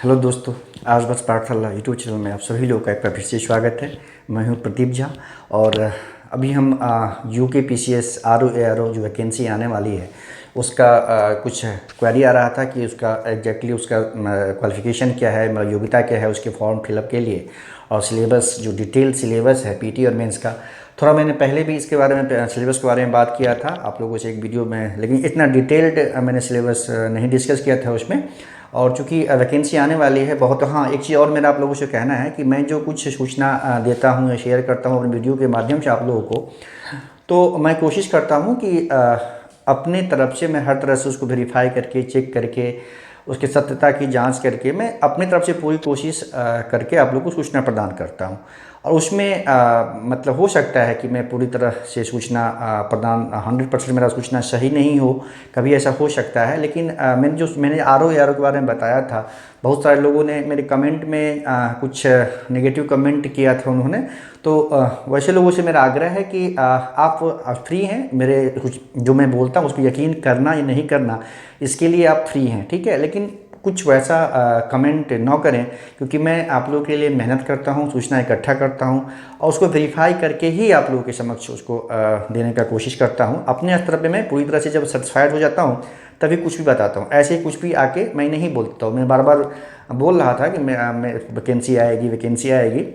Hello दोस्तों, आज बस पाठशाला यूट्यूब चैनल में आप सभी लोगों का एक बार फिर से स्वागत है। मैं हूं प्रदीप झा और अभी हम यूके पीसीएस आरओ एआरओ जो वैकेंसी आने वाली है उसका कुछ क्वेरी आ रहा था कि उसका एग्जैक्टली उसका क्वालिफ़िकेशन क्या है, मतलब योग्यता क्या है उसके फॉर्म फिलअप के लिए, और सिलेबस जो डिटेल सिलेबस है पीटी और मेंस का। थोड़ा मैंने पहले भी इसके बारे में सिलेबस के बारे में बात किया था आप लोगों से एक वीडियो में, लेकिन इतना डिटेल्ड मैंने सिलेबस नहीं डिस्कस किया था उसमें। और चूँकि वैकेंसी आने वाली है बहुत। हाँ, एक चीज़ और मेरा आप लोगों से कहना है कि मैं जो कुछ सूचना देता हूँ या शेयर करता हूँ अपने वीडियो के माध्यम से आप लोगों को, तो मैं कोशिश करता हूँ कि अपने तरफ से मैं हर तरह से उसको वेरीफाई करके, चेक करके, उसकी सत्यता की जांच करके मैं अपनी तरफ से पूरी कोशिश करके आप लोगों को सूचना प्रदान करता हूँ। और उसमें मतलब हो सकता है कि मैं पूरी तरह से सूचना प्रदान 100% मेरा सूचना सही नहीं हो, कभी ऐसा हो सकता है। लेकिन मैंने आरओ एआरओ के बारे में बताया था, बहुत सारे लोगों ने मेरे कमेंट में कुछ नेगेटिव कमेंट किया था उन्होंने। तो वैसे लोगों से मेरा आग्रह है कि आप फ्री हैं, मेरे कुछ जो मैं बोलता हूँ उसको यकीन करना या नहीं करना, इसके लिए आप फ्री हैं, ठीक है। लेकिन कुछ वैसा कमेंट ना करें, क्योंकि मैं आप लोगों के लिए मेहनत करता हूँ, सूचना इकट्ठा करता हूँ और उसको वेरीफाई करके ही आप लोगों के समक्ष उसको देने का कोशिश करता हूँ। अपने स्तर पे मैं पूरी तरह से जब सेटिस्फाइड हो जाता हूँ तभी कुछ भी बताता हूँ, ऐसे ही कुछ भी आके मैं नहीं बोलता हूँ। मैं बार बार बोल रहा था कि मैं वैकेंसी आएगी, वैकेंसी आएगी।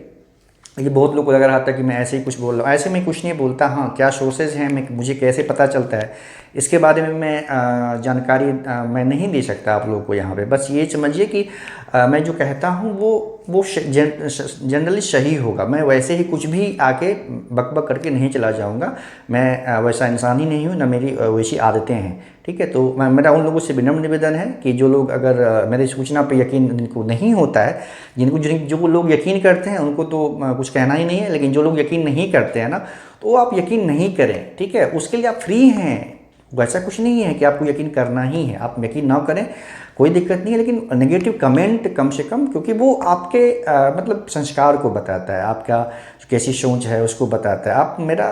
ये बहुत लोग को लग रहा था कि मैं ऐसे ही कुछ बोल रहा हूँ, ऐसे मैं कुछ नहीं बोलता। हाँ, क्या सोर्सेज हैं, मैं मुझे कैसे पता चलता है, इसके बारे में मैं जानकारी मैं नहीं दे सकता आप लोगों को यहाँ पे। बस ये समझिए कि मैं जो कहता हूँ वो जनरली सही होगा। मैं वैसे ही कुछ भी आके बक करके नहीं चला जाऊँगा। मैं वैसा इंसान ही नहीं हूँ, ना मेरी वैसी आदतें हैं, ठीक है। तो मेरा उन लोगों से विनम्र निवेदन है कि जो लोग अगर मेरी सूचना पर यकीन जिनको नहीं होता है, जो लोग यकीन करते हैं उनको तो कुछ कहना ही नहीं है, लेकिन जो लोग यकीन नहीं करते हैं ना, तो आप यकीन नहीं करें, ठीक है। उसके लिए आप फ्री हैं, वैसा कुछ नहीं है कि आपको यकीन करना ही है। आप यकीन ना करें, कोई दिक्कत नहीं है, लेकिन नेगेटिव कमेंट कम से कम, क्योंकि वो आपके मतलब संस्कार को बताता है, आपका कैसी सोच है उसको बताता है। आप मेरा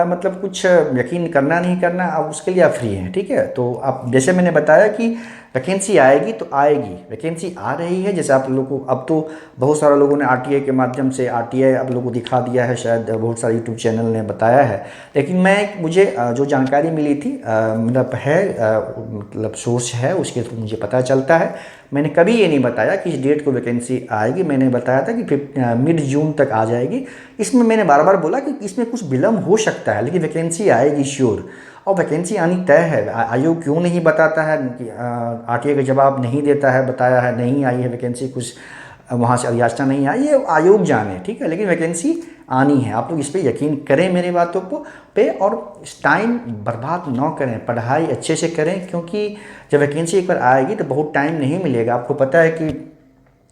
मतलब कुछ यकीन करना नहीं करना, आप उसके लिए आप फ्री हैं, ठीक है। तो आप जैसे मैंने बताया कि वैकेंसी आएगी तो आएगी, वैकेंसी आ रही है। जैसे आप लोगों को अब तो बहुत सारे लोगों ने आरटीआई के माध्यम से आरटीआई आप लोगों को दिखा दिया है, शायद बहुत सारे यूट्यूब चैनल ने बताया है। लेकिन मुझे जो जानकारी मिली थी मतलब है मतलब सोर्स है, उसके थ्रू मुझे पता चलता है। मैंने कभी ये नहीं बताया कि इस डेट को वैकेंसी आएगी, मैंने बताया था कि मिड जून तक आ जाएगी। इसमें मैंने बार बार बोला कि इसमें कुछ विलम्ब हो सकता है, लेकिन वैकेंसी आएगी श्योर। और वैकेंसी आनी तय है। आयोग क्यों नहीं बताता है कि आरटीआई का जवाब नहीं देता है, बताया है नहीं आई है वैकेंसी, कुछ वहाँ से याचना नहीं आई, ये आयोग जाने, ठीक है। लेकिन वैकेंसी आनी है, आप लोग इस पर यकीन करें मेरी बातों पे, और टाइम बर्बाद ना करें, पढ़ाई अच्छे से करें, क्योंकि जब वैकेंसी एक बार आएगी तो बहुत टाइम नहीं मिलेगा। आपको पता है कि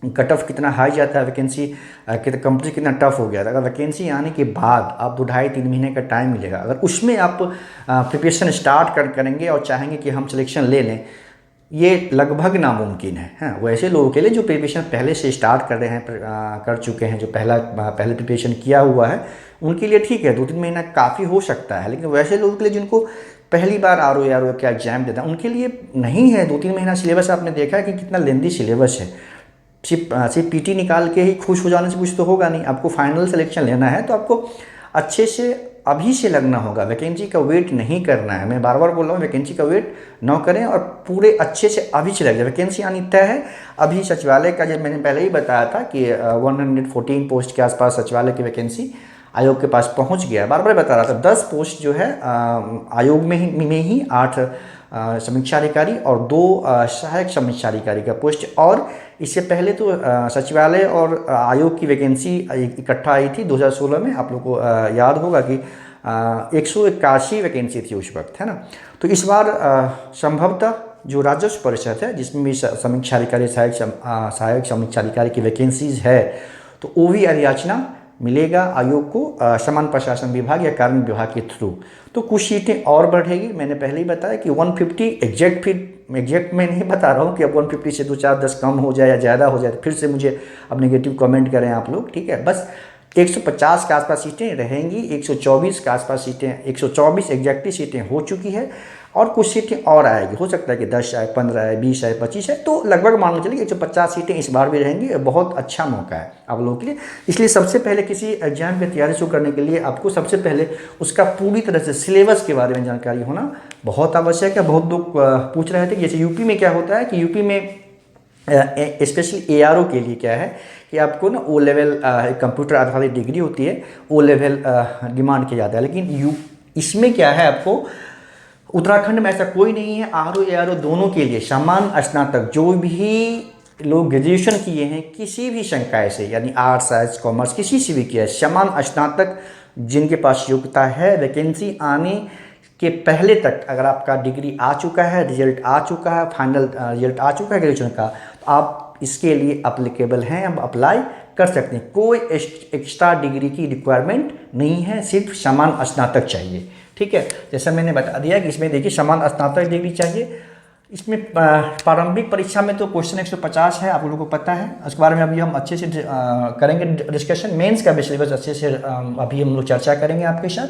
कट ऑफ कितना हाई जाता है, वैकेंसी कंपनी कितना टफ हो गया था। अगर वैकेंसी आने के बाद आपको 2.5-3 महीने का टाइम मिलेगा, अगर उसमें आप प्रिपरेशन स्टार्ट करेंगे और चाहेंगे कि हम सिलेक्शन ले लें, ये लगभग नामुमकिन है। हाँ, वैसे लोगों के लिए जो प्रिपरेशन पहले से स्टार्ट कर रहे हैं, कर चुके हैं, जो पहले प्रिपरेशन किया हुआ है, उनके लिए ठीक है, 2-3 महीना काफ़ी हो सकता है। लेकिन वैसे लोगों के लिए जिनको पहली बार आरओ का एग्जाम देना, उनके लिए नहीं है 2-3 महीना। सिलेबस आपने देखा है कि कितना लेंदी सिलेबस है। सिर्फ पीटी निकाल के ही खुश हो जाने से कुछ तो होगा नहीं। आपको फाइनल सिलेक्शन लेना है तो आपको अच्छे से अभी से लगना होगा, वैकेंसी का वेट नहीं करना है। मैं बार बार बोल रहा हूँ, वैकेंसी का वेट न करें और पूरे अच्छे से अभी से लग जाए। वैकेंसी आनी तय है। अभी सचिवालय का, जब मैंने पहले ही बताया था कि 114 पोस्ट के आसपास सचिवालय की वैकेंसी आयोग के पास पहुंच गया। बार बार बता रहा था, 10 पोस्ट जो है आयोग में ही 8 समीक्षा अधिकारी और 2 सहायक समीक्षा अधिकारी का पोस्ट। और इससे पहले तो सचिवालय और आयोग की वैकेंसी इकट्ठा आई थी 2016 में। आप लोग को याद होगा कि 181 वैकेंसी थी उस वक्त, है ना। तो इस बार संभवतः जो राजस्व परिषद है, जिसमें भी समीक्षा अधिकारी, सहायक समीक्षा अधिकारी की वैकेंसीज है, तो वो भी अधियाचना मिलेगा आयोग को समान प्रशासन विभाग या कार्मिक विभाग के थ्रू। तो कुछ सीटें और बढ़ेगी। मैंने पहले ही बताया कि 150 एग्जैक्ट मैं नहीं बता रहा हूँ कि अब 150 से 2-4-10 कम हो जाए या ज़्यादा हो जाए, फिर से मुझे अब नेगेटिव कमेंट करें आप लोग, ठीक है। बस 150 के आसपास सीटें रहेंगी, 124 के आसपास सीटें, 124 एग्जैक्टली सीटें हो चुकी है। और कुछ सीटें और आएगी, हो सकता है कि 10 आए, 15 आए, 20 आए, 25 है, तो लगभग मान लो चलिए 150 सीटें इस बार भी रहेंगी। बहुत अच्छा मौका है आप लोगों के लिए। इसलिए सबसे पहले किसी एग्जाम की तैयारी शुरू करने के लिए आपको सबसे पहले उसका पूरी तरह से सिलेबस के बारे में जानकारी होना बहुत आवश्यक है। बहुत लोग पूछ रहे थे कि जैसे यूपी में क्या होता है कि यूपी में स्पेशली एआरओ के लिए क्या है कि आपको ना ओ लेवल कंप्यूटर आधारित डिग्री होती है, ओ लेवल डिमांड किया जाता है। लेकिन इसमें क्या है, आपको उत्तराखंड में ऐसा कोई नहीं है। आरओ एआरओ दोनों के लिए समान स्नातक, जो भी लोग ग्रेजुएशन किए हैं किसी भी संकाय से, यानी आर्ट्स साइंस कॉमर्स किसी से भी किया है, समान स्नातक जिनके पास योग्यता है, वैकेंसी आने के पहले तक अगर आपका डिग्री आ चुका है, रिजल्ट आ चुका है, फाइनल रिजल्ट आ चुका है ग्रेजुएशन का, तो आप इसके लिए अप्लीकेबल हैं, आप अप्लाई कर सकते हैं। कोई एक्स्ट्रा डिग्री की रिक्वायरमेंट नहीं है, सिर्फ समान स्नातक चाहिए। ठीक है, जैसा मैंने बता दिया कि इसमें देखिए समान स्नातक डिग्री चाहिए। इसमें प्रारंभिक परीक्षा में तो क्वेश्चन 150 है, आप लोगों को पता है। उसके बारे में अभी हम अच्छे से करेंगे डिस्कशन। मेंस का भी सिलेबस अच्छे से अभी हम लोग चर्चा करेंगे आपके साथ।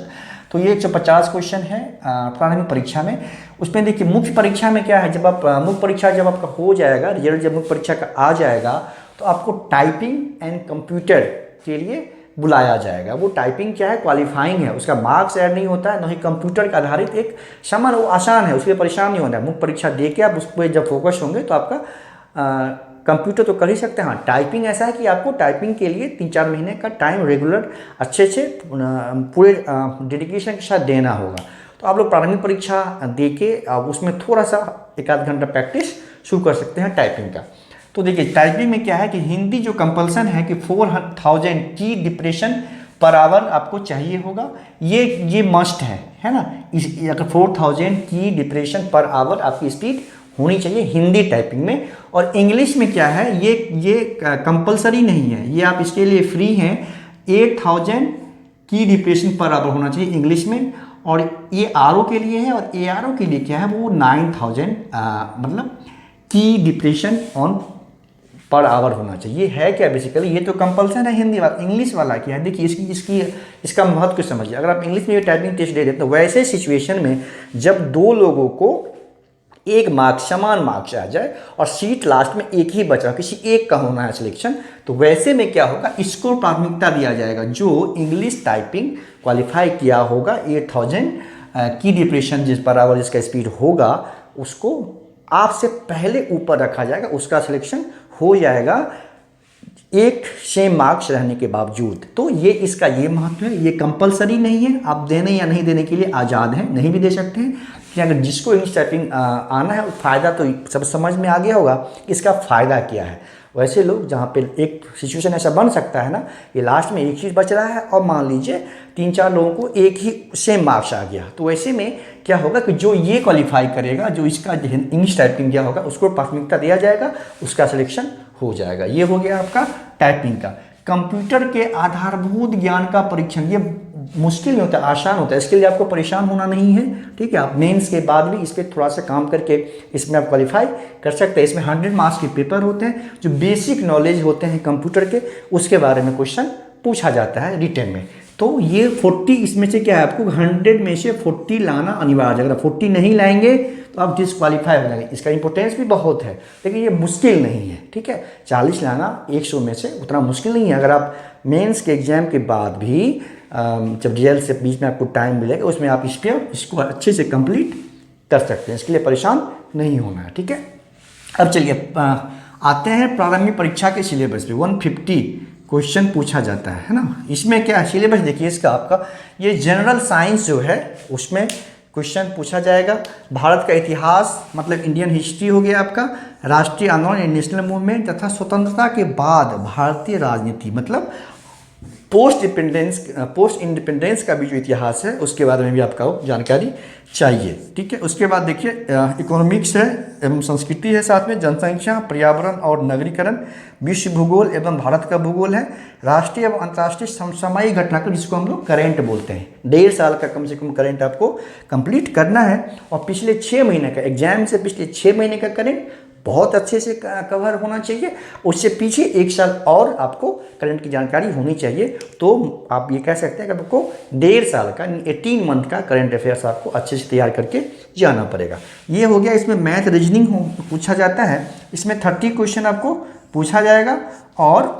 तो ये 150 क्वेश्चन है प्रारंभिक परीक्षा में। उसमें देखिए मुख्य परीक्षा में क्या है, जब आप मुख्य परीक्षा जब आपका हो जाएगा, रिजल्ट जब मुख्य परीक्षा का आ जाएगा, तो आपको टाइपिंग एंड कंप्यूटर के लिए बुलाया जाएगा। वो टाइपिंग क्या है, क्वालिफाइंग है, उसका मार्क्स ऐड नहीं होता है, न ही कंप्यूटर के आधारित एक समान, वो आसान है, उसके लिए परेशान नहीं होना है। मुख्य परीक्षा दे के आप उस पर जब फोकस होंगे तो आपका कंप्यूटर तो कर ही सकते हैं। हाँ, टाइपिंग ऐसा है कि आपको टाइपिंग के लिए 3-4 महीने का टाइम रेगुलर अच्छे से पूरे डेडिकेशन के साथ देना होगा। तो आप लोग प्रारंभिक परीक्षा दे के उसमें थोड़ा सा 1-आध घंटा प्रैक्टिस शुरू कर सकते हैं टाइपिंग का। तो देखिए टाइपिंग में क्या है कि हिंदी जो कंपल्सन है कि 4000 की डिप्रेशन पर आवर आपको चाहिए होगा, ये मस्ट है ना। अगर 4000 की डिप्रेशन पर आवर आपकी स्पीड होनी चाहिए हिंदी टाइपिंग में। और इंग्लिश में क्या है, ये कंपलसरी नहीं है, ये आप इसके लिए फ्री हैं। 8000 की डिप्रेशन पर आवर होना चाहिए इंग्लिश में। और ये आरओ के लिए है, और एआरओ के लिए क्या है, वो 9000 मतलब की डिप्रेशन ऑन पर आवर होना चाहिए। है क्या बेसिकली, ये तो कंपल्सन है हिंदी वाला। इंग्लिश वाला क्या है, देखिए इसका महत्व को समझिए। अगर आप इंग्लिश में ये टाइपिंग टेस्ट दे देते तो वैसे सिचुएशन में जब 2 लोगों को एक मार्क्स समान मार्क्स आ जाए और सीट लास्ट में एक ही बचा, किसी एक का होना है सिलेक्शन, तो वैसे में क्या होगा, इसको प्राथमिकता दिया जाएगा। जो इंग्लिश टाइपिंग क्वालिफाई किया होगा 8000 की डिप्रेशन जिस पर आवर जिसका स्पीड होगा, उसको आपसे पहले ऊपर रखा जाएगा, उसका सिलेक्शन हो जाएगा एक सेम मार्क्स रहने के बावजूद। तो ये इसका ये महत्व है। ये कंपलसरी नहीं है, आप देने या नहीं देने के लिए आज़ाद हैं, नहीं भी दे सकते हैं। कि अगर जिसको इंग्लिश टाइपिंग आना है, फ़ायदा तो सब समझ में आ गया होगा इसका फ़ायदा क्या है। वैसे लोग जहाँ पे एक सिचुएशन ऐसा बन सकता है ना, ये लास्ट में एक चीज़ बच रहा है और मान लीजिए 3-4 लोगों को एक ही सेम मार्क्स आ गया, तो वैसे में क्या होगा कि जो ये क्वालिफाई करेगा, जो इसका इंग्लिश टाइपिंग किया होगा, उसको प्राथमिकता दिया जाएगा, उसका सिलेक्शन हो जाएगा। ये हो गया आपका टाइपिंग का। कंप्यूटर के आधारभूत ज्ञान का परीक्षण, ये मुश्किल नहीं होता, आसान होता है, इसके लिए आपको परेशान होना नहीं है। ठीक है, आप मेंस के बाद भी इस पर थोड़ा सा काम करके इसमें आप क्वालिफाई कर सकते हैं। इसमें 100 मार्क्स के पेपर होते हैं, जो बेसिक नॉलेज होते हैं कंप्यूटर के, उसके बारे में क्वेश्चन पूछा जाता है रिटन में। तो ये 40 इसमें से क्या है, आपको 100 में से 40 लाना अनिवार्य है। अगर 40 नहीं लाएंगे तो आप डिस्क्वालीफाई हो जाएंगे। इसका इंपॉर्टेंस भी बहुत है, लेकिन ये मुश्किल नहीं है। ठीक है, 40 लाना 100 में से उतना मुश्किल नहीं है। अगर आप मेंस के एग्जाम के बाद भी जब रिजल्ट से बीच में आपको टाइम मिलेगा, उसमें आप इसको अच्छे से कंप्लीट कर सकते हैं। इसके लिए परेशान नहीं होना है। ठीक है, अब चलिए आते हैं प्रारंभिक परीक्षा के सिलेबस पे। 150 क्वेश्चन पूछा जाता है ना। इसमें क्या है, सिलेबस देखिए इसका, आपका ये जनरल साइंस जो है उसमें क्वेश्चन पूछा जाएगा। भारत का इतिहास मतलब इंडियन हिस्ट्री हो गया आपका, राष्ट्रीय आंदोलन नेशनल मूवमेंट, तथा स्वतंत्रता के बाद भारतीय राजनीति मतलब पोस्ट इंडिपेंडेंस का भी जो इतिहास है उसके बारे में भी आपको जानकारी चाहिए। ठीक है, उसके बाद देखिए इकोनॉमिक्स है एवं संस्कृति है, साथ में जनसंख्या, पर्यावरण और नगरीकरण, विश्व भूगोल एवं भारत का भूगोल है, राष्ट्रीय एवं अंतर्राष्ट्रीय समसामयिक घटनाक्रम जिसको हम लोग करेंट बोलते हैं। 1.5 साल का कम से कम करेंट आपको कंप्लीट करना है। और पिछले 6 महीने का एग्जाम से पिछले 6 महीने का करेंट, बहुत अच्छे से कवर होना चाहिए। उससे पीछे 1 साल और आपको करंट की जानकारी होनी चाहिए। तो आप ये कह सकते हैं कि आपको 1.5 साल का 18 मंथ का करंट अफेयर्स आपको अच्छे से तैयार करके जाना पड़ेगा। ये हो गया। इसमें मैथ रीजनिंग पूछा जाता है। इसमें 30 क्वेश्चन आपको पूछा जाएगा और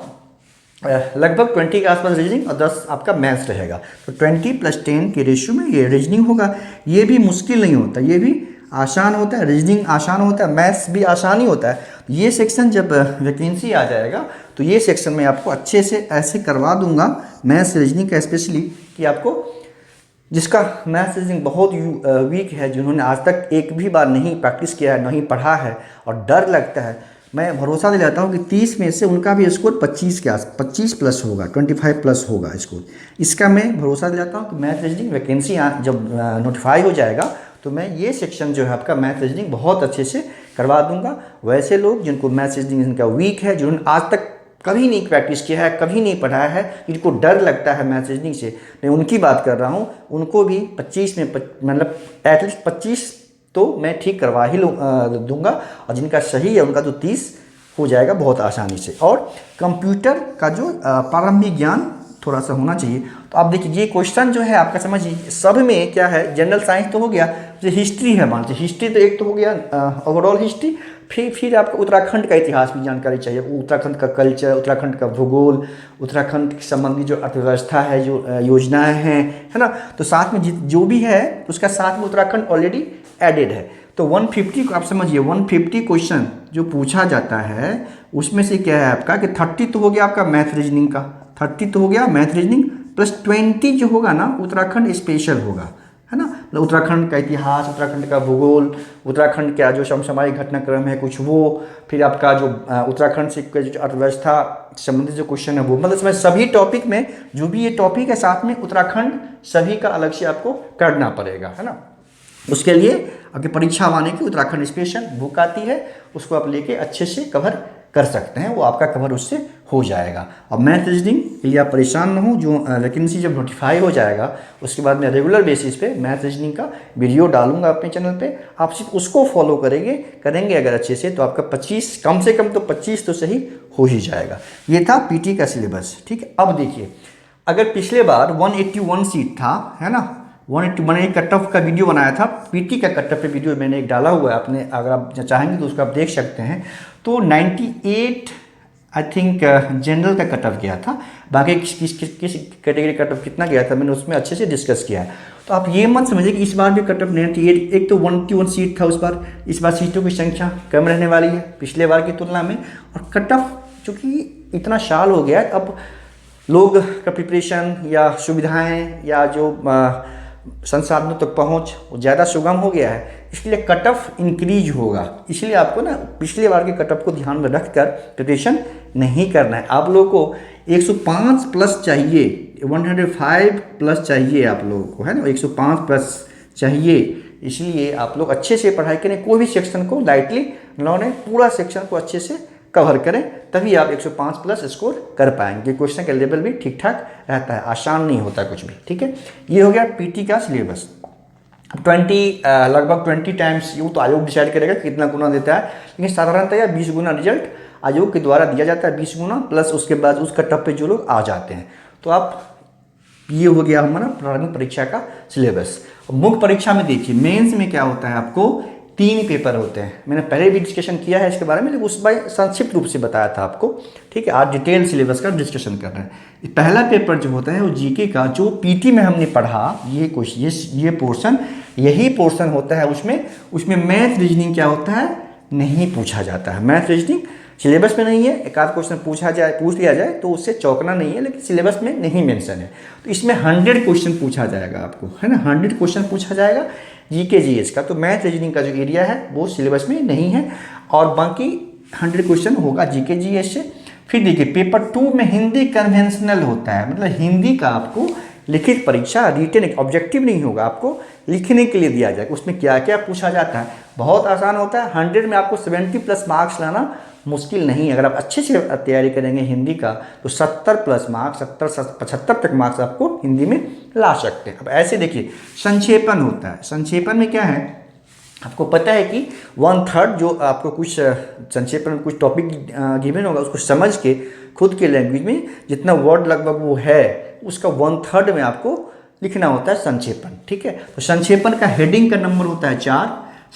लगभग 20 के आसपास रीजनिंग और 10 आपका मैथ्स रहेगा। तो 20 + 10 के रेशियो में ये रीजनिंग होगा। ये भी मुश्किल नहीं होता, ये भी आसान होता है। रीजनिंग आसान होता है, मैथ्स भी आसान ही होता है। ये सेक्शन जब वैकेंसी आ जाएगा तो ये सेक्शन में आपको अच्छे से ऐसे करवा दूंगा मैथ्स रीजनिंग का, स्पेशली कि आपको जिसका मैथ्स रीजनिंग बहुत वीक है, जिन्होंने आज तक एक भी बार नहीं प्रैक्टिस किया है, नहीं पढ़ा है और डर लगता है, मैं भरोसा दिलाता हूँ कि 30 में से उनका भी स्कोर 25 के आस 25 प्लस होगा, 25 प्लस होगा स्कोर। इसका मैं भरोसा दिलाता हूँ कि मैथ रीजनिंग वैकेंसी जब नोटिफाई हो जाएगा तो मैं ये सेक्शन जो है आपका मैथ रीजनिंग बहुत अच्छे से करवा दूंगा। वैसे लोग जिनको मैथ रीजनिंग जिनका वीक है, जिन्होंने आज तक कभी नहीं प्रैक्टिस किया है, कभी नहीं पढ़ा है, जिनको डर लगता है मैथ रीजनिंग से, मैं उनकी बात कर रहा हूँ। उनको भी 25 में मतलब एटलीस्ट 25 तो मैं ठीक करवा ही दूंगा और जिनका सही है उनका तो 30 हो जाएगा बहुत आसानी से। और कंप्यूटर का जो प्रारंभिक ज्ञान थोड़ा सा होना चाहिए। तो आप देखिए ये क्वेश्चन जो है आपका समझिए, सब में क्या है, जनरल साइंस तो हो गया, जो हिस्ट्री है मान लीजिए, हिस्ट्री तो एक तो हो गया ओवरऑल हिस्ट्री, फिर आपको उत्तराखंड का इतिहास भी जानकारी चाहिए, उत्तराखंड का कल्चर, उत्तराखंड का भूगोल, उत्तराखंड के संबंधी जो अर्थव्यवस्था है, जो योजनाएं हैं, है ना। तो साथ में जो भी है उसका साथ में उत्तराखंड ऑलरेडी एडेड है। तो 150 को आप समझिए 150 क्वेश्चन जो पूछा जाता है उसमें से क्या है आपका कि 30 तो हो गया आपका मैथ रीजनिंग का, 30 तो हो गया मैथ रीजनिंग, प्लस 20 जो होगा ना उत्तराखंड स्पेशल होगा, है ना। मतलब उत्तराखंड का इतिहास, उत्तराखंड का भूगोल, उत्तराखंड का जो समसामयिक घटनाक्रम है कुछ वो, फिर आपका जो उत्तराखंड से जो अर्थव्यवस्था संबंधित जो क्वेश्चन है वो, मतलब इसमें सभी टॉपिक में जो भी ये टॉपिक है साथ में उत्तराखंड सभी का अलग से आपको करना पड़ेगा, है ना। उसके लिए आपकी परीक्षा आने की उत्तराखंड स्पेशल बुक आती है, उसको आप लेके अच्छे से कवर कर सकते हैं, वो आपका कवर उससे हो जाएगा। और मैथ रीजनिंग के लिए आप परेशान ना हो, जो वैकेंसी जब नोटिफाई हो जाएगा उसके बाद मैं रेगुलर बेसिस पे मैथ रीजनिंग का वीडियो डालूंगा अपने चैनल पे, आप सिर्फ उसको फॉलो करेंगे अगर अच्छे से तो आपका 25 कम से कम तो 25 तो सही हो ही जाएगा। ये था पीटी का सिलेबस, ठीक है। अब देखिए, अगर पिछले बार 181 सीट था, है ना, 180 मैंने एक कट ऑफ का वीडियो बनाया था, पीटी का कट ऑफ पे वीडियो मैंने एक डाला हुआ है, आपने अगर आप चाहेंगे तो उसको आप देख सकते हैं। तो 98 आई थिंक जनरल का कट ऑफ गया था, बाकी किस कैटेगरी कट ऑफ कितना गया था मैंने उसमें अच्छे से डिस्कस किया है। तो आप ये मत समझिए कि इस बार भी कट ऑफ 98, एक तो 181 सीट था उस बार, इस बार सीटों की संख्या कम रहने वाली है पिछले बार की तुलना में। और कट ऑफ चूँकि इतना साल हो गया, अब लोग का प्रिपरेशन या सुविधाएँ या जो संसाधनों तक पहुंच ज़्यादा सुगम हो गया है, इसलिए कट ऑफ इंक्रीज होगा। इसलिए आपको ना पिछले बार के कट ऑफ को ध्यान में रखकर प्रिपरेशन नहीं करना है। आप लोगों को 105 प्लस चाहिए, 105 प्लस चाहिए आप लोगों को, है ना, 105 प्लस चाहिए। इसलिए आप लोग अच्छे से पढ़ाई करें, कोई भी सेक्शन को लाइटली न लें, पूरा सेक्शन को अच्छे से कवर करें, तभी आप 105 प्लस स्कोर कर पाएंगे। क्वेश्चन का लेवल भी ठीक ठाक रहता है, आसान नहीं होता कुछ भी, ठीक है। ये हो गया पीटी का सिलेबस। 20 लगभग 20 टाइम्स यूँ तो आयोग डिसाइड करेगा कितना गुना देता है, लेकिन साधारणतः 20 गुना रिजल्ट आयोग के द्वारा दिया जाता है, 20 गुना प्लस उसके बाद उस कट ऑफ पे जो लोग आ जाते हैं। तो आप ये हो गया हमारा प्रारंभिक परीक्षा का सिलेबस। मुख्य परीक्षा में देखिए, मेंस में क्या होता है, आपको 3 पेपर होते हैं। मैंने पहले भी डिस्कशन किया है इसके बारे में, लेकिन उस बार संक्षिप्त रूप से बताया था आपको, ठीक है। आज डिटेल सिलेबस का डिस्कशन कर रहे हैं। पहला पेपर जो होता है वो जीके का, जो पीटी में हमने पढ़ा, ये पोर्शन, यही पोर्शन होता है। उसमें मैथ रीजनिंग क्या होता है, नहीं पूछा जाता है। मैथ रीजनिंग सिलेबस में नहीं है, एक आध क्वेश्चन पूछ लिया जाए तो उससे चौंकना नहीं है, लेकिन सिलेबस में नहीं मेंशन है। तो इसमें 100 क्वेश्चन पूछा जाएगा आपको, है ना, 100 क्वेश्चन पूछा जाएगा जीके जीएस का। तो मैथ रीजनिंग का जो एरिया है वो सिलेबस में नहीं है, और बाकी 100 क्वेश्चन होगा जीके जीएस से। फिर देखिए पेपर 2 में हिंदी कन्वेंशनल होता है, मतलब हिंदी का आपको लिखित परीक्षा, रिटन ऑब्जेक्टिव नहीं होगा, आपको लिखने के लिए दिया जाएगा। उसमें क्या क्या पूछा जाता है, बहुत आसान होता है। 100 में आपको 70 प्लस मार्क्स लाना मुश्किल नहीं है। अगर आप अच्छे से तैयारी करेंगे हिंदी का तो 70 प्लस मार्क्स, 70 से 75 तक मार्क्स आपको हिंदी में ला सकते हैं। अब ऐसे देखिए संक्षेपण होता है, संक्षेपण में क्या है, आपको पता है कि 1/3 जो आपको कुछ संक्षेप में कुछ टॉपिक गिवन होगा उसको समझ के खुद के लैंग्वेज में जितना वर्ड लगभग वो है उसका 1/3 में आपको लिखना होता है संक्षेपण। ठीक है, तो संक्षेपण का हेडिंग का नंबर होता है 4,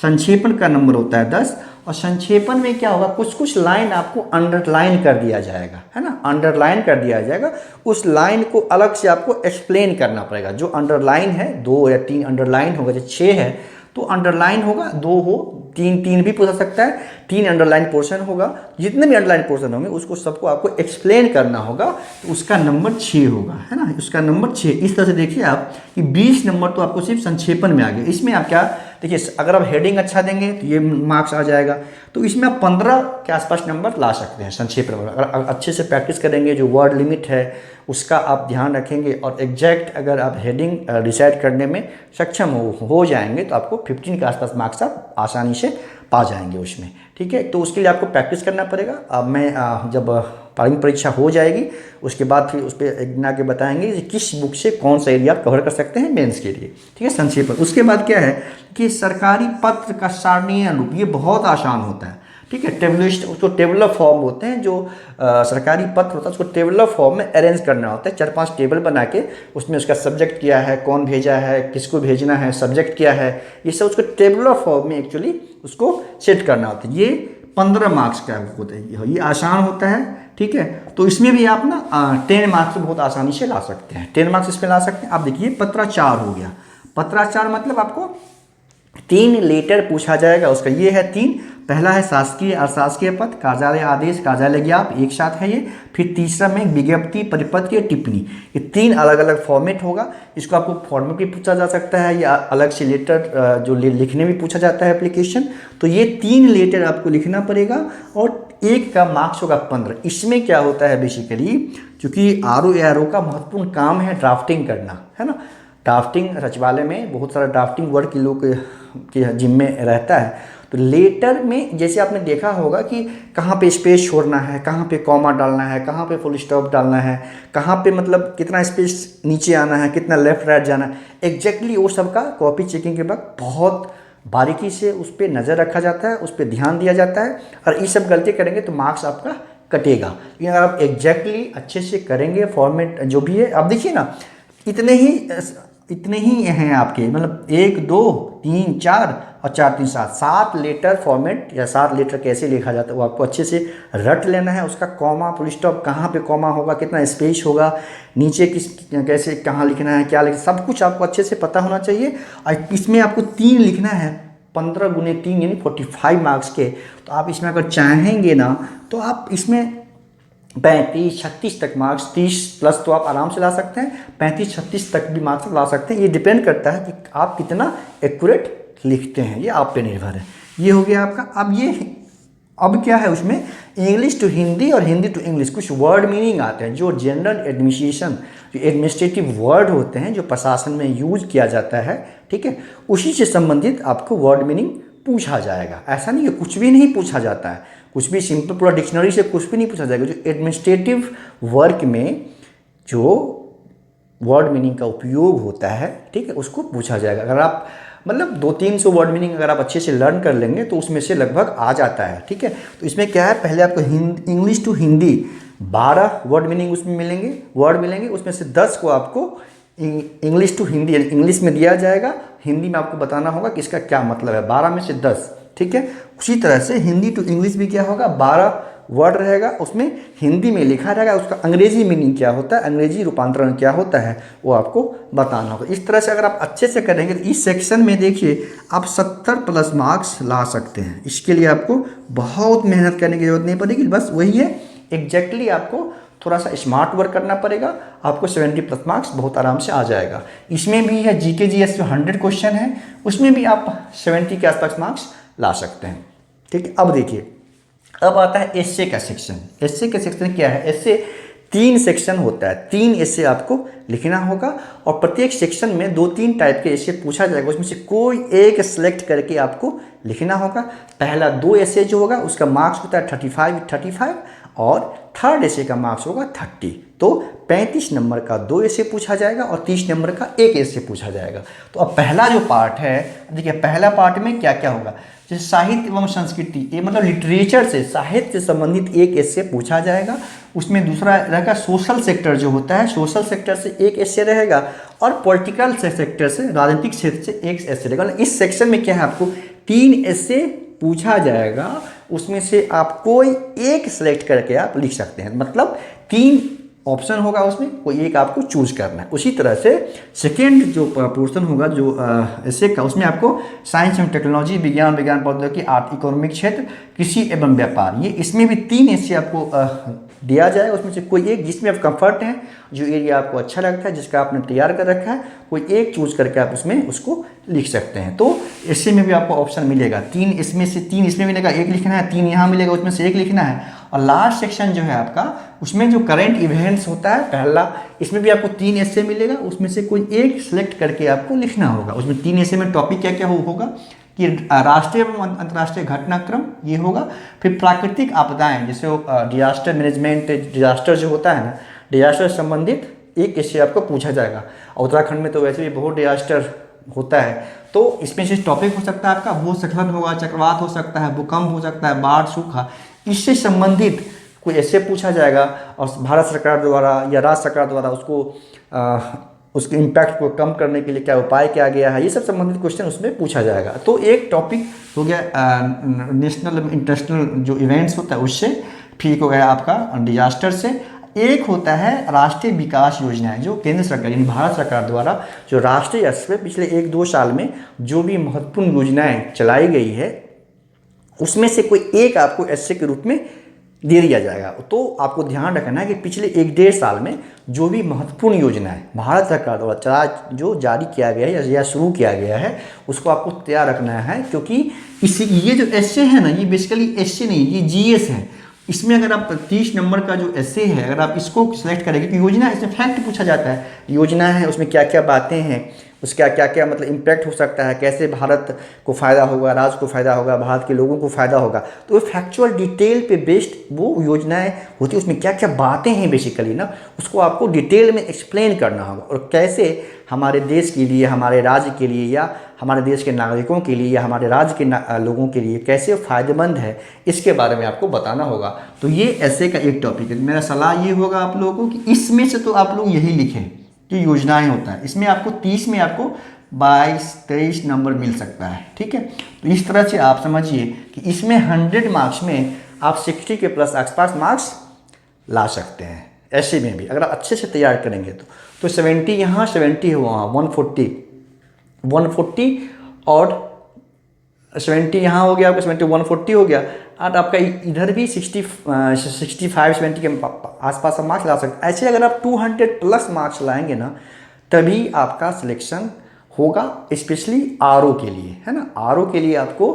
संक्षेपण का नंबर होता है 10, और संक्षेपण में क्या होगा, कुछ कुछ लाइन आपको अंडरलाइन कर दिया जाएगा, है ना, अंडरलाइन कर दिया जाएगा। उस लाइन को अलग से आपको एक्सप्लेन करना पड़ेगा। जो अंडरलाइन है 2 या 3 अंडरलाइन होगा, जो 6 है तो अंडरलाइन होगा, 2 हो, 3 भी पूछा सकता है, 3 अंडरलाइन पोर्शन होगा। जितने भी अंडरलाइन पोर्शन होंगे उसको सबको आपको एक्सप्लेन करना होगा, तो उसका नंबर 6 होगा, है ना, उसका नंबर 6। इस तरह से देखिए आप कि 20 नंबर तो आपको सिर्फ संक्षेपण में आ गए। इसमें आप क्या देखिए, अगर आप हेडिंग अच्छा देंगे तो ये मार्क्स आ जाएगा, तो इसमें आप 15 के आसपास नंबर ला सकते हैं संक्षेपण में। अगर अच्छे से प्रैक्टिस करेंगे, जो वर्ड लिमिट है उसका आप ध्यान रखेंगे, और एग्जैक्ट अगर आप हेडिंग डिसाइड करने में सक्षम हो जाएंगे तो आपको 15 के आसपास मार्क्स आप आसानी से पा जाएंगे उसमें। ठीक है, तो उसके लिए आपको प्रैक्टिस करना पड़ेगा। अब मैं जब प्रारंभिक परीक्षा हो जाएगी उसके बाद फिर उस पर एक दिन आके बताएंगे कि किस बुक से कौन सा एरिया आप कवर कर सकते हैं मेंस के लिए। ठीक है, संक्षेपण। उसके बाद क्या है कि सरकारी पत्र का सारणीय रूप, ये बहुत आसान होता है। ठीक है, टेबुलर, उसको टेबुलर फॉर्म होते हैं, जो सरकारी पत्र होता है उसको टेबुलर फॉर्म में अरेंज करना होता है। 4-5 टेबल बना के उसमें उसका सब्जेक्ट क्या है, कौन भेजा है, किसको भेजना है, सब्जेक्ट क्या है, ये सब उसको टेबुलर फॉर्म में एक्चुअली उसको सेट करना होता है। ये 15 मार्क्स का होता है, ये आसान होता है। ठीक है, तो इसमें भी आप ना 10 मार्क्स बहुत आसानी से ला सकते हैं, 10 मार्क्स इसमें ला सकते हैं। आप देखिए पत्राचार हो गया। पत्राचार मतलब आपको 3 लेटर पूछा जाएगा उसका, ये है 3। पहला है शासकीय अशासकीय पद, कार्यालय आदेश, कार्यालय ज्ञाप, एक साथ है ये। फिर तीसरा में विज्ञप्ति, परिपत्र, टिप्पणी। ये 3 अलग अलग फॉर्मेट होगा। इसको आपको फॉर्मेट भी पूछा जा सकता है या अलग से लेटर जो लिखने में पूछा जाता है एप्लीकेशन। तो ये 3 लेटर आपको लिखना पड़ेगा, और एक का मार्क्स होगा 15। इसमें क्या होता है बेसिकली, क्योंकि RO का महत्वपूर्ण काम है ड्राफ्टिंग करना, है ना। ड्राफ्टिंग सचिवालय में बहुत सारा ड्राफ्टिंग वर्क के लोग के जिम्मे रहता है। तो लेटर में जैसे आपने देखा होगा कि कहाँ पे स्पेस छोड़ना है, कहाँ पे कॉमा डालना है, कहाँ पे फुल स्टॉप डालना है, कहाँ पे मतलब कितना स्पेस नीचे आना है, कितना लेफ्ट राइट जाना है, एग्जैक्टली वो सब का कॉपी चेकिंग के वक्त बहुत बारीकी से उस पर नज़र रखा जाता है, उस पर ध्यान दिया जाता है। और ये सब गलती करेंगे तो मार्क्स आपका कटेगा। लेकिन अगर आप एग्जैक्टली अच्छे से करेंगे, फॉर्मेट जो भी है, आप देखिए ना, इतने ही हैं आपके, मतलब 1 2 3 4 और 4 3 7 लेटर फॉर्मेट, या 7 लेटर कैसे लिखा जाता है वो आपको अच्छे से रट लेना है। उसका कॉमा, फुल स्टॉप, कहाँ पे कॉमा होगा, कितना स्पेस होगा, नीचे कैसे कहाँ लिखना है, क्या लिखना, सब कुछ आपको अच्छे से पता होना चाहिए। और इसमें आपको 3 लिखना है, 15 × 3 यानी 45 मार्क्स के। तो आप इसमें अगर चाहेंगे ना तो आप इसमें 35-36 तक मार्क्स, 30+ तो आप आराम से ला सकते हैं, 35-36 तक भी मार्क्स ला सकते हैं। ये डिपेंड करता है कि आप कितना एक्यूरेट लिखते हैं, ये आप पे निर्भर है। ये हो गया आपका। अब क्या है उसमें, इंग्लिश टू हिंदी और हिंदी टू इंग्लिश कुछ वर्ड मीनिंग आते हैं, जो जनरल एडमिनिस्ट्रेशन, जो एडमिनिस्ट्रेटिव वर्ड होते हैं जो प्रशासन में यूज किया जाता है, ठीक है, उसी से संबंधित आपको वर्ड मीनिंग पूछा जाएगा। ऐसा नहीं है कुछ भी नहीं पूछा जाता है, कुछ भी सिंपल पूरा डिक्शनरी से कुछ भी नहीं पूछा जाएगा। जो एडमिनिस्ट्रेटिव वर्क में जो वर्ड मीनिंग का उपयोग होता है, ठीक है, उसको पूछा जाएगा। अगर आप मतलब 200-300 वर्ड मीनिंग अगर आप अच्छे से लर्न कर लेंगे तो उसमें से लगभग आ जाता है। ठीक है, तो इसमें क्या है, पहले आपको English to Hindi 12 word meaning उसमें मिलेंगे। उसमें से 10 को आपको इंग्लिश टू हिंदी यानी इंग्लिश में दिया जाएगा, हिंदी में आपको बताना होगा कि इसका क्या मतलब है। 12 में से 10, ठीक है। उसी तरह से हिंदी टू इंग्लिश भी क्या होगा, 12 वर्ड रहेगा, उसमें हिंदी में लिखा रहेगा, उसका अंग्रेजी मीनिंग क्या होता है, अंग्रेजी रूपांतरण क्या होता है, वो आपको बताना होगा। इस तरह से अगर आप अच्छे से करेंगे तो इस सेक्शन में देखिए आप 70+ मार्क्स ला सकते हैं। इसके लिए आपको बहुत मेहनत करने की जरूरत नहीं पड़ेगी, बस वही है एग्जैक्टली आपको थोड़ा सा स्मार्ट वर्क करना पड़ेगा, आपको 70+ मार्क्स बहुत आराम से आ जाएगा। इसमें भी है GK GS जो 100 क्वेश्चन है, उसमें भी आप 70 के आसपास मार्क्स ला सकते हैं। ठीक है, अब देखिए, अब आता है एस्से का सेक्शन। एस्से का सेक्शन क्या है, एस्से 3 सेक्शन होता है, 3 एस्से आपको लिखना होगा, और प्रत्येक सेक्शन में 2-3 टाइप के एस्से पूछा जाएगा, उसमें से कोई एक सेलेक्ट करके आपको लिखना होगा। पहला 2 एस्से जो होगा उसका मार्क्स होता है 35, और थर्ड एसे का मार्क्स होगा 30। तो 35 नंबर का 2 एसे पूछा जाएगा और 30 नंबर का 1 एसे पूछा जाएगा। तो अब पहला जो पार्ट है, देखिए पहला पार्ट में क्या क्या होगा, जैसे साहित्य एवं संस्कृति, ये मतलब लिटरेचर से, साहित्य से संबंधित 1 एसे पूछा जाएगा। उसमें दूसरा रहेगा सोशल सेक्टर जो होता है, सोशल सेक्टर से 1 एसे रहेगा, और पॉलिटिकल सेक्टर से, राजनीतिक क्षेत्र से 1 एसे रहेगा। इस सेक्शन में क्या है, आपको 3 एसे पूछा जाएगा, उसमें से आप कोई एक सेलेक्ट करके आप लिख सकते हैं। मतलब 3 ऑप्शन होगा, उसमें कोई एक आपको चूज करना है। उसी तरह से सेकेंड जो पोर्शन होगा जो ऐसे का, उसमें आपको साइंस एंड टेक्नोलॉजी, विज्ञान प्रौद्योगिकी, आर्ट, इकोनॉमिक क्षेत्र, कृषि एवं व्यापार, ये इसमें भी 3 ऐसे आपको दिया जाएगा। उसमें से कोई एक जिसमें आप कंफर्ट हैं, जो एरिया आपको अच्छा लगता है, जिसका आपने तैयार कर रखा है, कोई एक चूज करके आप उसमें उसको लिख सकते हैं। तो इससे में भी आपको ऑप्शन मिलेगा, 3 इसमें से 3 इसमें मिलेगा, 1 लिखना है, 3 यहाँ मिलेगा, उसमें से 1 लिखना है। और लास्ट सेक्शन जो है आपका, उसमें जो करंट इवेंट्स होता है पहला, इसमें भी आपको 3 ऐसे मिलेगा, उसमें से कोई एक सिलेक्ट करके आपको लिखना होगा। उसमें 3 ऐसे में टॉपिक क्या क्या होगा कि राष्ट्रीय एवं अंतर्राष्ट्रीय घटनाक्रम ये होगा, फिर प्राकृतिक आपदाएं, जैसे डिजास्टर मैनेजमेंट, डिजास्टर जो होता है ना, डिजास्टर से संबंधित 1 ऐसे आपको पूछा जाएगा। उत्तराखंड में तो वैसे भी बहुत डिजास्टर होता है, तो इसमें से टॉपिक हो सकता है आपका भूस्खलन होगा, चक्रवात हो सकता है, भूकंप हो सकता है, बाढ़, सूखा, इससे संबंधित कोई ऐसे पूछा जाएगा। और भारत सरकार द्वारा या राज्य सरकार द्वारा उसके इम्पैक्ट को कम करने के लिए क्या उपाय किया गया है, ये सब संबंधित क्वेश्चन उसमें पूछा जाएगा। तो एक टॉपिक हो गया नेशनल इंटरनेशनल जो इवेंट्स होता है उससे, ठीक हो गया आपका डिजास्टर से। एक होता है राष्ट्रीय विकास योजनाएं, जो केंद्र सरकार यानी भारत सरकार द्वारा जो राष्ट्रीय स्तर पर पिछले 1-2 साल में जो भी महत्वपूर्ण योजनाएं चलाई गई है, उसमें से कोई एक आपको ऐसे के रूप में दे दिया जाएगा। तो आपको ध्यान रखना है कि पिछले 1-1.5 साल में जो भी महत्वपूर्ण योजनाएं भारत सरकार द्वारा जो जारी किया गया है या शुरू किया गया है, उसको आपको तैयार रखना है। क्योंकि ये जो एस्से है ना, ये बेसिकली एस्से नहीं, ये जीएस है। इसमें अगर आप 30 नंबर का जो एस्से है, अगर आप इसको सिलेक्ट करेंगे, कि योजना, इसमें फैक्ट पूछा जाता है, योजना है उसमें क्या क्या बातें हैं, उसका क्या क्या मतलब इम्पैक्ट हो सकता है, कैसे भारत को फ़ायदा होगा, राज्य को फ़ायदा होगा, भारत के लोगों को फ़ायदा होगा। तो फैक्चुअल डिटेल पे बेस्ड वो योजनाएं होती है, उसमें क्या क्या बातें हैं बेसिकली ना, उसको आपको डिटेल में एक्सप्लेन करना होगा। और कैसे हमारे देश के लिए, हमारे राज्य के लिए, या हमारे देश के नागरिकों के लिए, या हमारे राज्य के लोगों के लिए कैसे फ़ायदेमंद है, इसके बारे में आपको बताना होगा। तो ये ऐसे का एक टॉपिक है। मेरा सलाह ये होगा आप लोगों को कि इसमें से तो आप लोग यही लिखें कि योजनाएं होता है, इसमें आपको 30 में आपको 22-23 नंबर मिल सकता है। ठीक है, तो इस तरह से आप समझिए कि इसमें 100 मार्क्स में आप 60 के प्लस आसपास मार्क्स ला सकते हैं। ऐसे में भी अगर आप अच्छे से तैयार करेंगे तो 70 यहाँ, 70 है वहाँ, 140 और 70 यहाँ हो गया, आपका 70 140 हो गया, और आपका इधर भी 65-70 के आसपास आप मार्क्स ला सकते हैं। ऐसे अगर आप 200 प्लस मार्क्स लाएंगे ना, तभी आपका सिलेक्शन होगा, स्पेशली आरओ के लिए, है ना। आरओ के लिए आपको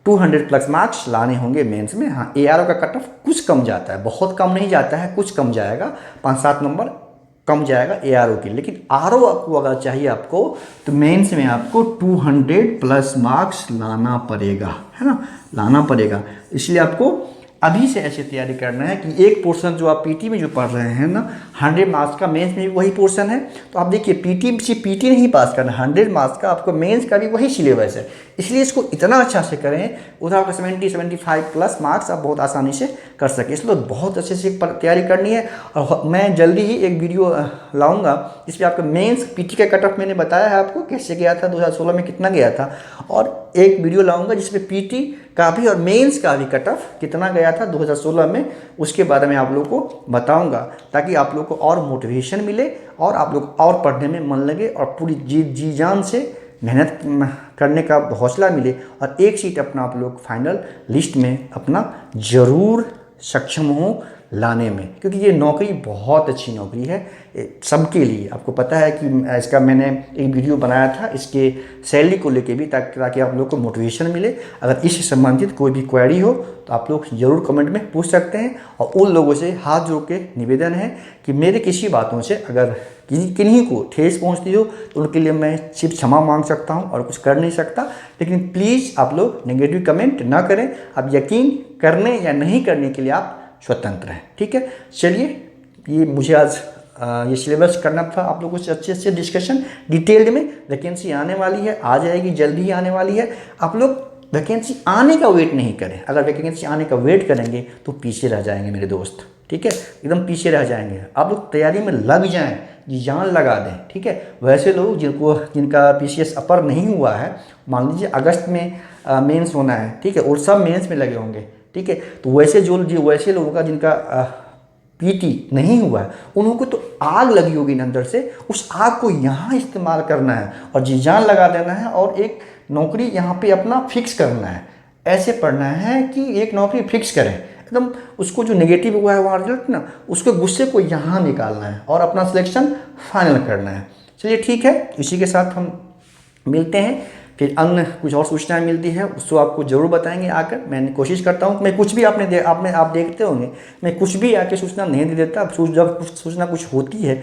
200 प्लस मार्क्स लाने होंगे मेंस में। हाँ, एआरओ का कट ऑफ कुछ कम जाता है, बहुत कम नहीं जाता है, कुछ कम जाएगा, 5-7 नंबर कम जाएगा एआरओ के लिए। लेकिन आरओ आपको अगर चाहिए आपको, तो मेंस में आपको 200 प्लस मार्क्स लाना पड़ेगा, है ना, लाना पड़ेगा। इसलिए आपको अभी से ऐसे तैयारी करना है कि एक पोर्शन जो आप पीटी में जो पढ़ रहे हैं ना, 100 मार्क्स का मेंस में भी वही पोर्शन है। तो आप देखिए पीटी से पीटी नहीं पास करना, 100 मार्क्स का आपको मेंस का भी वही सिलेबस है। इसलिए इसको इतना अच्छा से करें, उधर आपका 70-75 प्लस मार्क्स आप बहुत आसानी से कर सकें। इसलिए बहुत अच्छे से तैयारी करनी है। और मैं जल्दी ही एक वीडियो लाऊंगा जिसमें आपका मेंस पीटी का कट ऑफ मैंने बताया है आपको कैसे गया था, 2016 में कितना गया था, और एक वीडियो लाऊंगा जिसमें पीटी का भी और मेंस का भी कट ऑफ कितना गया था 2016 में, उसके बारे में आप लोगों को बताऊंगा, ताकि आप लोग को और मोटिवेशन मिले और आप लोग और पढ़ने में मन लगे और पूरी जी जान से मेहनत करने का हौसला मिले, और एक सीट अपना आप लोग फाइनल लिस्ट में अपना ज़रूर सक्षम हो लाने में। क्योंकि ये नौकरी बहुत अच्छी नौकरी है सबके लिए। आपको पता है कि इसका मैंने एक वीडियो बनाया था इसके सैलरी को लेके भी, ताकि आप लोग को मोटिवेशन मिले। अगर इससे संबंधित कोई भी क्वेरी हो तो आप लोग ज़रूर कमेंट में पूछ सकते हैं। और उन लोगों से हाथ जोड़ के निवेदन है कि मेरे किसी बातों से अगर किन्हीं को ठेस पहुंचती हो तो उनके लिए मैं सिर्फ क्षमा मांग सकता हूं और कुछ कर नहीं सकता। लेकिन प्लीज़ आप लोग नेगेटिव कमेंट ना करें। आप यकीन करने या नहीं करने के लिए आप स्वतंत्र है। ठीक है, चलिए ये मुझे आज ये सिलेबस करना था आप लोगों से अच्छे से डिस्कशन डिटेल्ड में। वैकेंसी आने वाली है, आ जाएगी, जल्दी ही आने वाली है। आप लोग वैकेंसी आने का वेट नहीं करें। अगर वैकेंसी आने का वेट करेंगे तो पीछे रह जाएंगे मेरे दोस्त। ठीक है, एकदम पीछे रह जाएंगे। आप लोग तैयारी में लग जाएं, जी जान लगा दें। ठीक है, वैसे लोग जिनका पीसीएस अपर नहीं हुआ है, मान लीजिए अगस्त में मेंस होना है, ठीक है, और सब मेंस में लगे होंगे। ठीक है, तो वैसे वैसे लोगों का जिनका पीटी नहीं हुआ है, उनको तो आग लगी होगी ना अंदर से, उस आग को यहाँ इस्तेमाल करना है और जी जान लगा देना है और एक नौकरी यहाँ पे अपना फिक्स करना है। ऐसे पढ़ना है कि एक नौकरी फिक्स करें एकदम। उसको जो नेगेटिव हुआ है वहाँ रिजल्ट ना, उसके गुस्से को यहाँ निकालना है और अपना सिलेक्शन फाइनल करना है। चलिए ठीक है, इसी के साथ हम मिलते हैं। फिर अन्य कुछ और सूचनाएं मिलती है उसको आपको ज़रूर बताएंगे आकर। मैं कोशिश करता हूँ, मैं कुछ भी आप देखते होंगे, मैं कुछ भी आके सूचना नहीं दे देता। जब सूचना कुछ होती है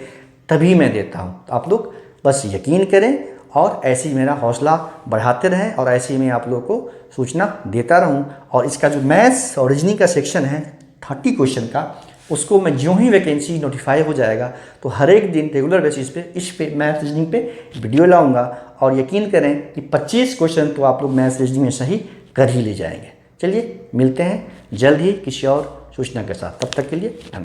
तभी मैं देता हूँ। तो आप लोग बस यकीन करें और ऐसे ही मेरा हौसला बढ़ाते रहें और ऐसे ही मैं आप लोगों को सूचना देता रहूं। और इसका जो मैथ्स और रीजनिंग का सेक्शन है 30 क्वेश्चन का, उसको मैं ज्यों ही वैकेंसी नोटिफाई हो जाएगा तो हर एक दिन रेगुलर बेसिस पे इस पे मैथ्स रीजनिंग पे वीडियो लाऊंगा। और यकीन करें कि 25 क्वेश्चन तो आप लोग मैथ्स रीजनिंग में सही कर ही ले जाएंगे। चलिए मिलते हैं जल्द ही किसी और सूचना के साथ, तब तक के लिए धन्यवाद।